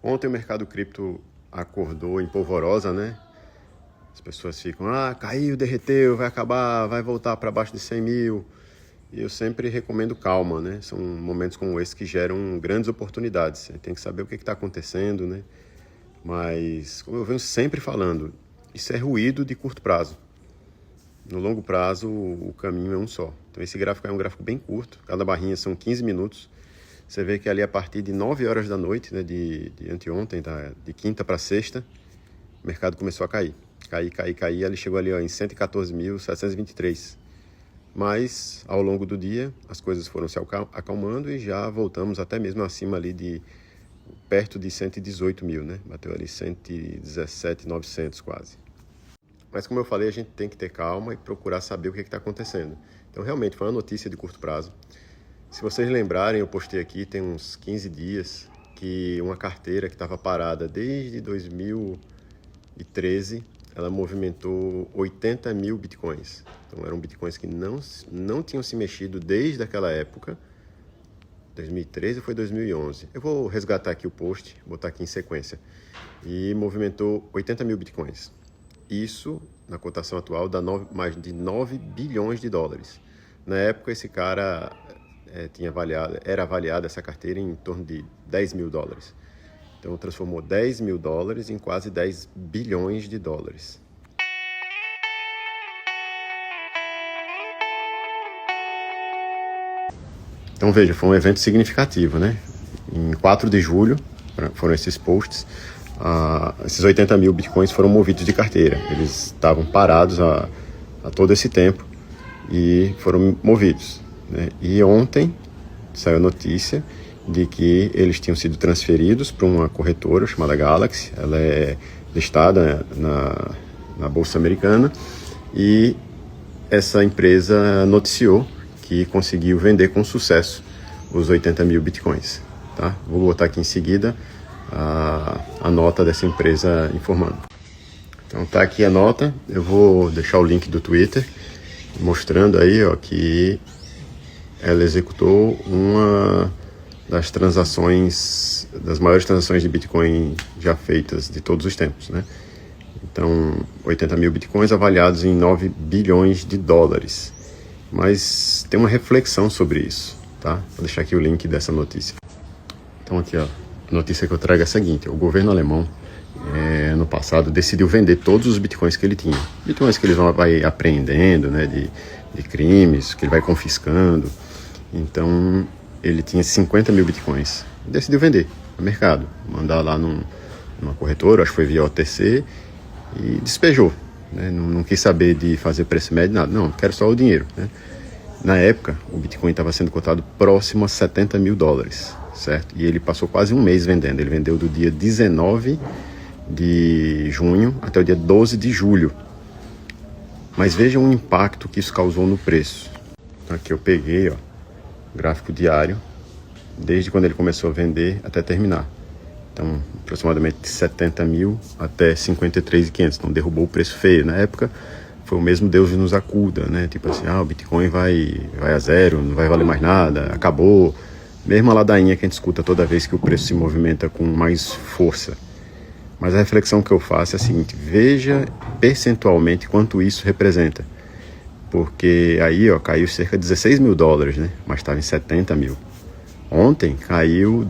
Ontem o mercado cripto acordou em polvorosa, né? As pessoas ficam, caiu, derreteu, vai acabar, vai voltar para baixo de 100 mil. E eu sempre recomendo calma, né? São momentos como esse que geram grandes oportunidades. Você tem que saber o que está acontecendo, né? Mas, como eu venho sempre falando, isso é ruído de curto prazo. No longo prazo, o caminho é um só. Então, esse gráfico é um gráfico bem curto. Cada barrinha são 15 minutos. Você vê que ali a partir de 9 horas da noite, né, de anteontem, tá, de quinta para sexta, o mercado começou a cair. Cair. Ele chegou ali ó, em 114.723. Mas, ao longo do dia, as coisas foram se acalmando e já voltamos até mesmo acima ali de perto de 118 mil, né? Bateu ali 117.900 quase. Mas, como eu falei, a gente tem que ter calma e procurar saber o que está acontecendo. Então, realmente, foi uma notícia de curto prazo. Se vocês lembrarem, eu postei aqui, tem uns 15 dias, que uma carteira que estava parada desde 2013, ela movimentou 80 mil bitcoins. Então, eram bitcoins que não tinham se mexido desde aquela época. 2013 foi 2011. Eu vou resgatar aqui o post, botar aqui em sequência. E movimentou 80 mil bitcoins. Isso, na cotação atual, dá mais de 9 bilhões de dólares. Na época, esse cara era avaliado essa carteira em torno de 10 mil dólares. Então, transformou 10 mil dólares em quase 10 bilhões de dólares. Então, veja, foi um evento significativo, né? Em 4 de julho, foram esses posts, esses 80 mil bitcoins foram movidos de carteira. Eles estavam parados há todo esse tempo e foram movidos, né? E ontem saiu a notícia de que eles tinham sido transferidos para uma corretora chamada Galaxy. Ela é listada na Bolsa Americana e essa empresa noticiou que conseguiu vender com sucesso os 80 mil bitcoins. Tá? Vou botar aqui em seguida a nota dessa empresa informando. Então tá aqui a nota, eu vou deixar o link do Twitter mostrando aí ó, que ela executou uma das maiores transações de Bitcoin já feitas de todos os tempos, né? Então, 80 mil Bitcoins avaliados em 9 bilhões de dólares. Mas tem uma reflexão sobre isso, tá? Vou deixar aqui o link dessa notícia. Então aqui, ó, a notícia que eu trago é a seguinte: o governo alemão, no passado, decidiu vender todos os Bitcoins que ele tinha. Bitcoins que ele vai apreendendo, né, de crimes, que ele vai confiscando. Então, ele tinha 50 mil Bitcoins. Decidiu vender no mercado, mandar lá numa corretora, acho que foi via OTC, e despejou. Né? Não quis saber de fazer preço médio, nada. Não, quero só o dinheiro. Né? Na época, o Bitcoin estava sendo cotado próximo a 70 mil dólares, certo? E ele passou quase um mês vendendo. Ele vendeu do dia 19 de junho até o dia 12 de julho. Mas vejam o impacto que isso causou no preço. Aqui eu peguei, ó, gráfico diário, desde quando ele começou a vender até terminar. Então, aproximadamente de 70 mil até 53.500. Então, derrubou o preço feio. Na época, foi o mesmo Deus nos acuda, né? Tipo assim, o Bitcoin vai a zero, não vai valer mais nada, acabou. Mesma ladainha que a gente escuta toda vez que o preço se movimenta com mais força. Mas a reflexão que eu faço é a seguinte: veja percentualmente quanto isso representa. Porque aí, ó, caiu cerca de 16 mil dólares, né? Mas estava em 70 mil. Ontem caiu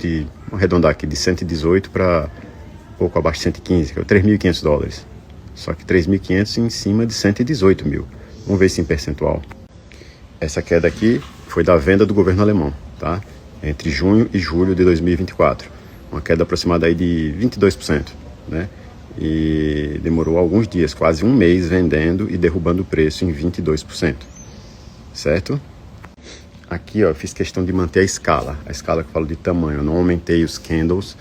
vou arredondar aqui, de 118 para pouco abaixo de 115, que é 3.500 dólares. Só que 3.500 em cima de 118 mil. Vamos ver isso em percentual. Essa queda aqui foi da venda do governo alemão, tá? Entre junho e julho de 2024. Uma queda aproximada aí de 22%, né? E demorou alguns dias, quase um mês vendendo e derrubando o preço em 22%, certo? Aqui, ó, eu fiz questão de manter a escala que eu falo de tamanho. Eu não aumentei os candles.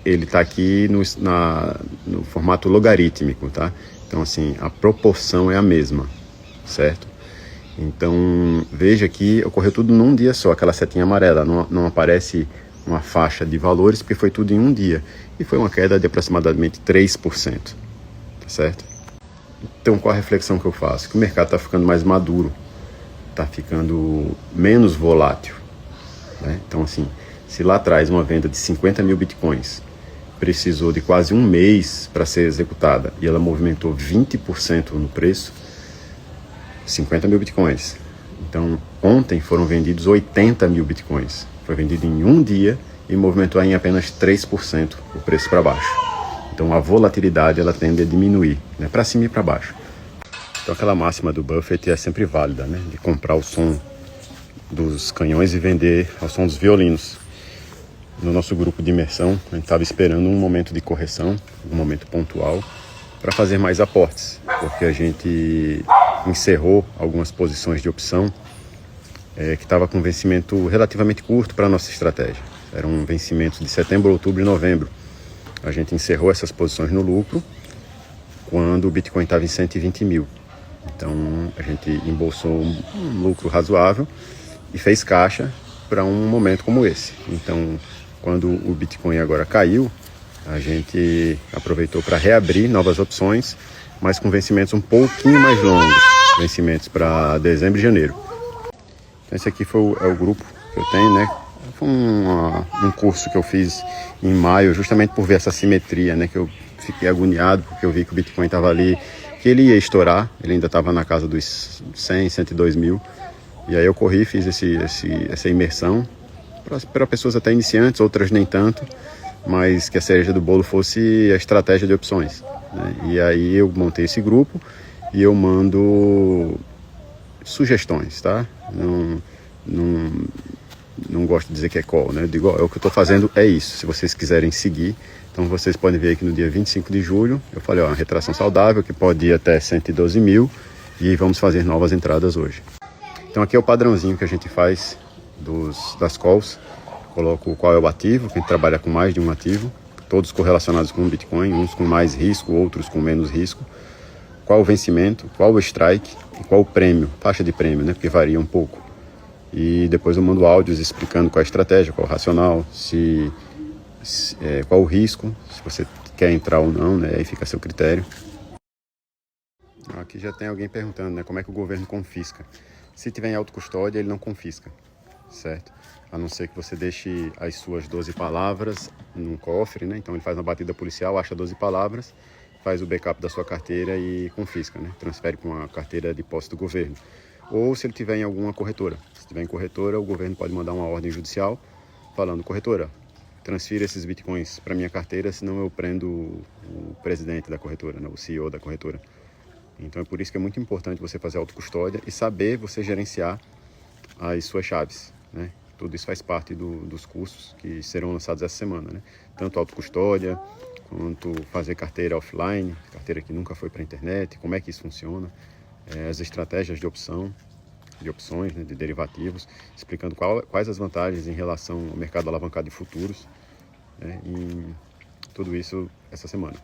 Ele está aqui no formato logarítmico, tá? Então, assim, a proporção é a mesma, certo? Então, veja que ocorreu tudo num dia só, aquela setinha amarela. Não aparece uma faixa de valores, porque foi tudo em um dia. E foi uma queda de aproximadamente 3%, tá certo? Então, qual a reflexão que eu faço? Que o mercado está ficando mais maduro, está ficando menos volátil, né? Então, assim, Se lá atrás uma venda de 50 mil bitcoins precisou de quase um mês para ser executada e ela movimentou 20% no preço, 50 mil bitcoins. Então, ontem foram vendidos 80 mil bitcoins. Foi vendido em um dia e movimentou em apenas 3% o preço para baixo. Então, a volatilidade ela tende a diminuir, né, para cima e para baixo. Então, aquela máxima do Buffett é sempre válida, né, de comprar o som dos canhões e vender ao som dos violinos. No nosso grupo de imersão, a gente estava esperando um momento de correção, um momento pontual, para fazer mais aportes, porque a gente encerrou algumas posições de opção que estava com vencimento relativamente curto para a nossa estratégia. Eram vencimentos de setembro, outubro e novembro. A gente encerrou essas posições no lucro quando o Bitcoin estava em 120 mil. Então a gente embolsou um lucro razoável e fez caixa para um momento como esse. Então, quando o Bitcoin agora caiu, a gente aproveitou para reabrir novas opções, mas com vencimentos um pouquinho mais longos, vencimentos para dezembro e janeiro. Então esse aqui é o grupo que eu tenho, né? Foi um curso que eu fiz em maio, justamente por ver essa simetria, né? Que eu fiquei agoniado, porque eu vi que o Bitcoin estava ali, que ele ia estourar, ele ainda estava na casa dos 100, 102 mil. E aí eu corri, fiz essa imersão, para pessoas até iniciantes, outras nem tanto, mas que a cereja do bolo fosse a estratégia de opções, né? E aí eu montei esse grupo e eu mando sugestões, tá? Não gosto de dizer que é call, né? Eu digo, ó, o que eu estou fazendo é isso, se vocês quiserem seguir. Então vocês podem ver que no dia 25 de julho eu falei, ó, uma retração saudável que pode ir até 112 mil e vamos fazer novas entradas hoje. Então aqui é o padrãozinho que a gente faz das calls. Coloco qual é o ativo, quem trabalha com mais de um ativo, todos correlacionados com o Bitcoin, uns com mais risco, outros com menos risco. Qual o vencimento, qual o strike e qual o prêmio, faixa de prêmio, né? Porque varia um pouco. E depois eu mando áudios explicando qual a estratégia, qual o racional, qual o risco, se você quer entrar ou não, né? Aí fica a seu critério. Aqui já tem alguém perguntando, né? Como é que o governo confisca? Se tiver em autocustódia, ele não confisca, certo? A não ser que você deixe as suas 12 palavras num cofre, né? Então ele faz uma batida policial, acha 12 palavras, faz o backup da sua carteira e confisca, né? Transfere para uma carteira de posse do governo. Ou se ele tiver em alguma corretora. Se tiver em corretora, o governo pode mandar uma ordem judicial falando, corretora, transfira esses bitcoins para minha carteira, senão eu prendo o presidente da corretora, né? O CEO da corretora. Então é por isso que é muito importante você fazer autocustódia e saber você gerenciar as suas chaves, né? Tudo isso faz parte dos cursos que serão lançados essa semana, né? Tanto autocustódia, quanto fazer carteira offline, carteira que nunca foi para a internet, como é que isso funciona, as estratégias de opções, né, de derivativos, explicando quais as vantagens em relação ao mercado alavancado de futuros, né? E tudo isso essa semana.